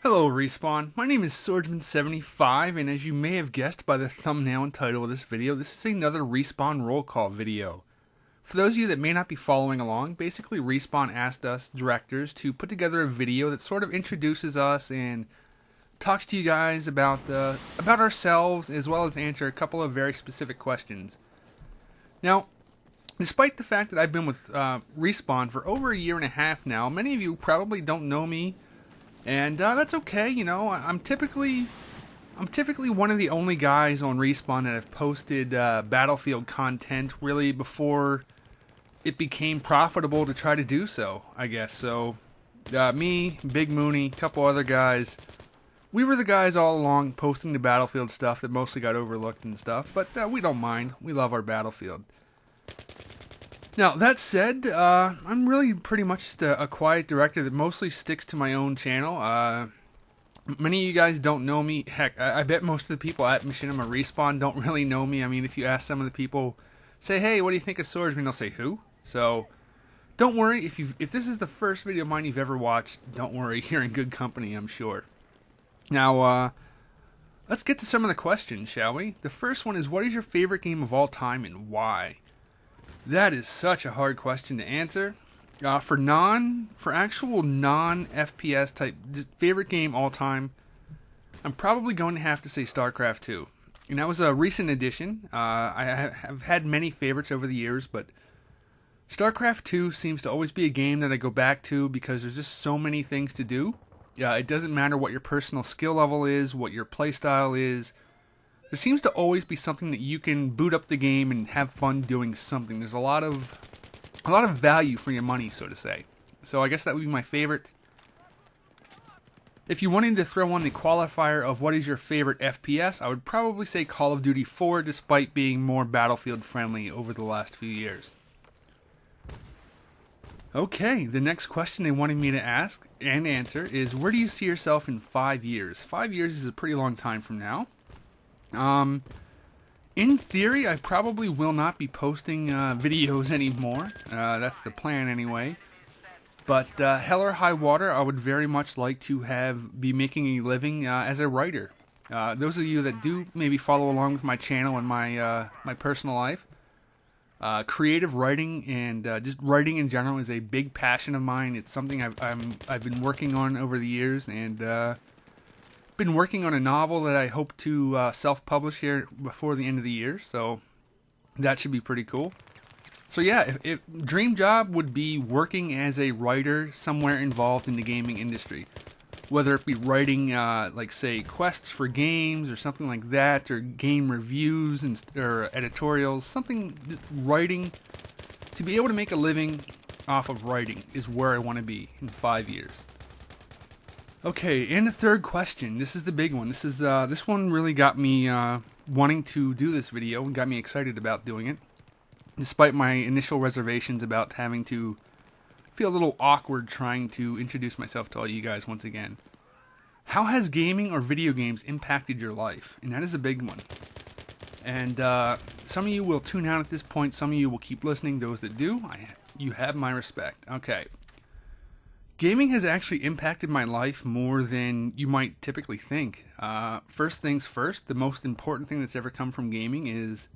Hello, Respawn. My name is Swordsman75, and as you may have guessed by the thumbnail and title of this video, this is another Respawn roll call video. For those of you that may not be following along, basically Respawn asked us directors to put together a video that sort of introduces us and talks to you guys about ourselves, as well as answer a couple of very specific questions. Now, despite the fact that I've been with Respawn for over a year and a half now, many of you probably don't know me. And that's okay, you know. I'm typically one of the only guys on Respawn that have posted Battlefield content really before it became profitable to try to do so, I guess. So, me, Big Mooney, a couple other guys, we were the guys all along posting the Battlefield stuff that mostly got overlooked and stuff. But we don't mind. We love our Battlefield. Now, that said, I'm really pretty much just a quiet director that mostly sticks to my own channel. Many of you guys don't know me. Heck, I bet most of the people at Machinima Respawn don't really know me. I mean, if you ask some of the people, say, hey, what do you think of Swordsman? They'll say, who? So, don't worry. If this is the first video of mine you've ever watched, don't worry. You're in good company, I'm sure. Now, let's get to some of the questions, shall we? The first one is, what is your favorite game of all time and why? That is such a hard question to answer. For actual non-FPS type favorite game all time, I'm probably going to have to say StarCraft 2. And that was a recent addition. I have had many favorites over the years, but StarCraft 2 seems to always be a game that I go back to because there's just so many things to do. It doesn't matter what your personal skill level is, what your playstyle is. There seems to always be something that you can boot up the game and have fun doing something. There's a lot of value for your money, so to say. So I guess that would be my favorite. If you wanted to throw on the qualifier of what is your favorite FPS, I would probably say Call of Duty 4, despite being more Battlefield friendly over the last few years. Okay, the next question they wanted me to ask and answer is, where do you see yourself in 5 years? 5 years is a pretty long time from now. In theory, I probably will not be posting videos anymore. That's the plan anyway. But hell or high water, I would very much like to be making a living as a writer. Those of you that do maybe follow along with my channel and my personal life, creative writing and just writing in general is a big passion of mine. It's something I've been working on over the years, and been working on a novel that I hope to self-publish here before the end of the year, so that should be pretty cool. So yeah, if dream job would be working as a writer somewhere involved in the gaming industry, whether it be writing like say quests for games or something like that, or game reviews or editorials, something, just writing. To be able to make a living off of writing is where I want to be in 5 years. Okay, and the third question. This is the big one. This one really got me wanting to do this video and got me excited about doing it, despite my initial reservations about having to feel a little awkward trying to introduce myself to all you guys once again. How has gaming or video games impacted your life? And that is a big one. And some of you will tune out at this point. Some of you will keep listening. Those that do, you have my respect. Okay. Gaming has actually impacted my life more than you might typically think. First things first, the most important thing that's ever come from gaming is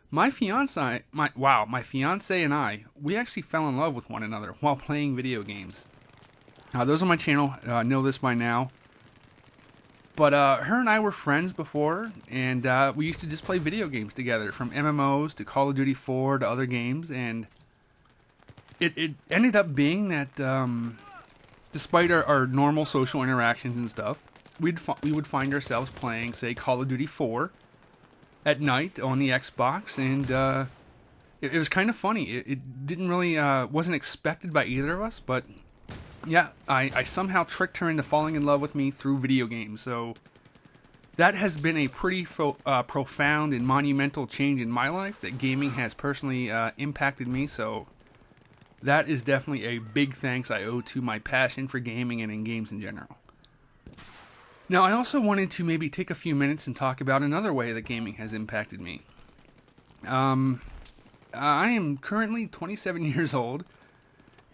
my fiance and I, we actually fell in love with one another while playing video games. Those on my channel know this by now. But her and I were friends before, and we used to just play video games together, from MMOs to Call of Duty 4 to other games, and it ended up being that despite our normal social interactions and stuff, we would find ourselves playing, say, Call of Duty 4 at night on the Xbox, and it was kind of funny. It didn't really wasn't expected by either of us, but yeah, I somehow tricked her into falling in love with me through video games. So that has been a pretty profound and monumental change in my life, that gaming has personally impacted me. So that is definitely a big thanks I owe to my passion for gaming and in games in general. Now, I also wanted to maybe take a few minutes and talk about another way that gaming has impacted me. I am currently 27 years old,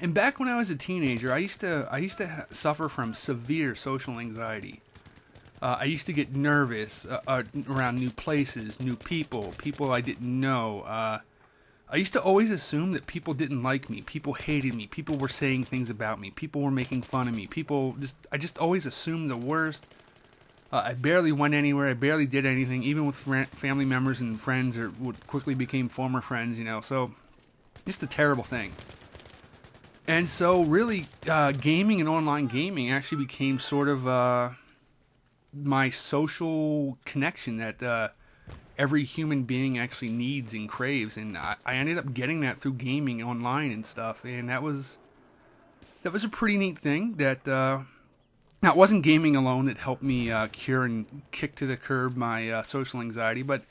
And back when I was a teenager, I used to suffer from severe social anxiety. I used to get nervous around new places, new people, people I didn't know. I used to always assume that people didn't like me, people hated me, people were saying things about me, people were making fun of me, I just always assumed the worst. I barely went anywhere, I barely did anything, even with family members and friends, or what quickly became former friends, so just a terrible thing. And so really, gaming and online gaming actually became sort of my social connection that every human being actually needs and craves, and I ended up getting that through gaming online and stuff, and that was a pretty neat thing. Now it wasn't gaming alone that helped me cure and kick to the curb my social anxiety, but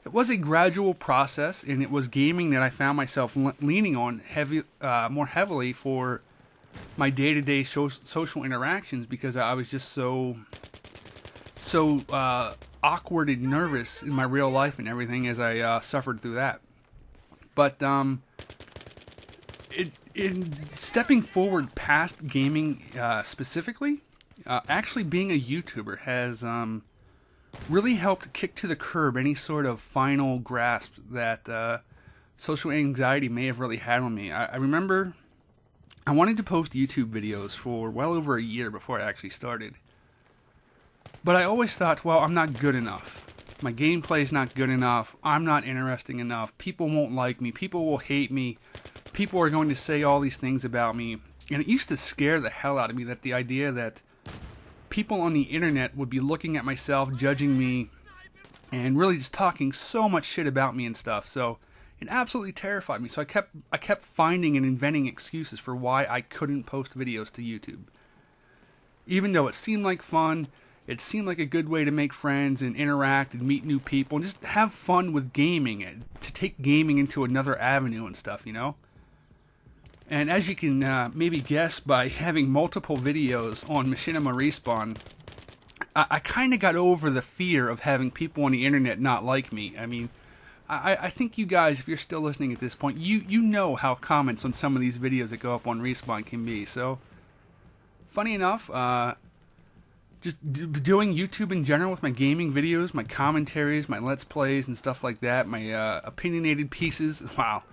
it was a gradual process, and it was gaming that I found myself leaning on more heavily for my day-to-day social interactions, because I was just so awkward and nervous in my real life and everything as I suffered through that. But in stepping forward past gaming specifically, actually being a YouTuber has really helped kick to the curb any sort of final grasp that social anxiety may have really had on me. I remember I wanted to post YouTube videos for well over a year before I actually started. But I always thought, well, I'm not good enough. My gameplay's not good enough. I'm not interesting enough. People won't like me. People will hate me. People are going to say all these things about me. And it used to scare the hell out of me, that the idea that people on the internet would be looking at myself, judging me, and really just talking so much shit about me and stuff. So it absolutely terrified me. So I kept finding and inventing excuses for why I couldn't post videos to YouTube. Even though it seemed like fun, it seemed like a good way to make friends and interact and meet new people and just have fun with gaming, and to take gaming into another avenue and stuff, And as you can maybe guess by having multiple videos on Machinima Respawn, I kind of got over the fear of having people on the internet not like me. I mean, I think you guys, if you're still listening at this point, you know how comments on some of these videos that go up on Respawn can be. So, funny enough, just doing YouTube in general with my gaming videos, my commentaries, my Let's Plays and stuff like that, my opinionated pieces, wow.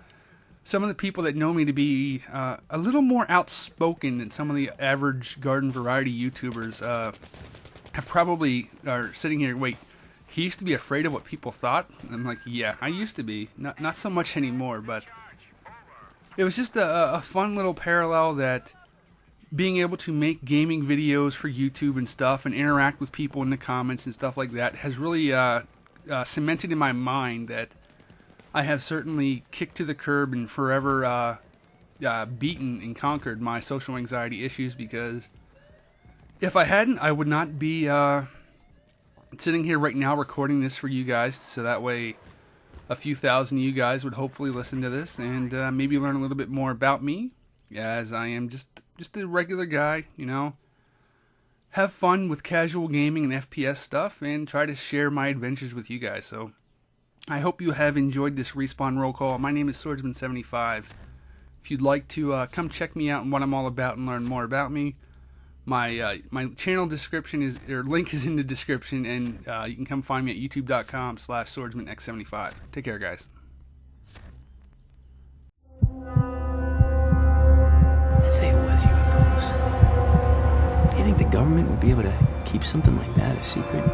Some of the people that know me to be a little more outspoken than some of the average garden variety YouTubers are sitting here, wait, he used to be afraid of what people thought? And I'm like, yeah, I used to be. Not so much anymore, but it was just a fun little parallel that being able to make gaming videos for YouTube and stuff and interact with people in the comments and stuff like that has really cemented in my mind that I have certainly kicked to the curb and forever beaten and conquered my social anxiety issues, because if I hadn't, I would not be sitting here right now recording this for you guys, so that way a few thousand of you guys would hopefully listen to this and maybe learn a little bit more about me, as I am just a regular guy, have fun with casual gaming and FPS stuff, and try to share my adventures with you guys. So I hope you have enjoyed this Respawn roll call. My name is Swordsman75. If you'd like to come check me out and what I'm all about and learn more about me, my channel link is in the description, and you can come find me at youtube.com/swordsmanx75. Take care, guys. Let's say it was UFOs. Do you think the government would be able to keep something like that a secret?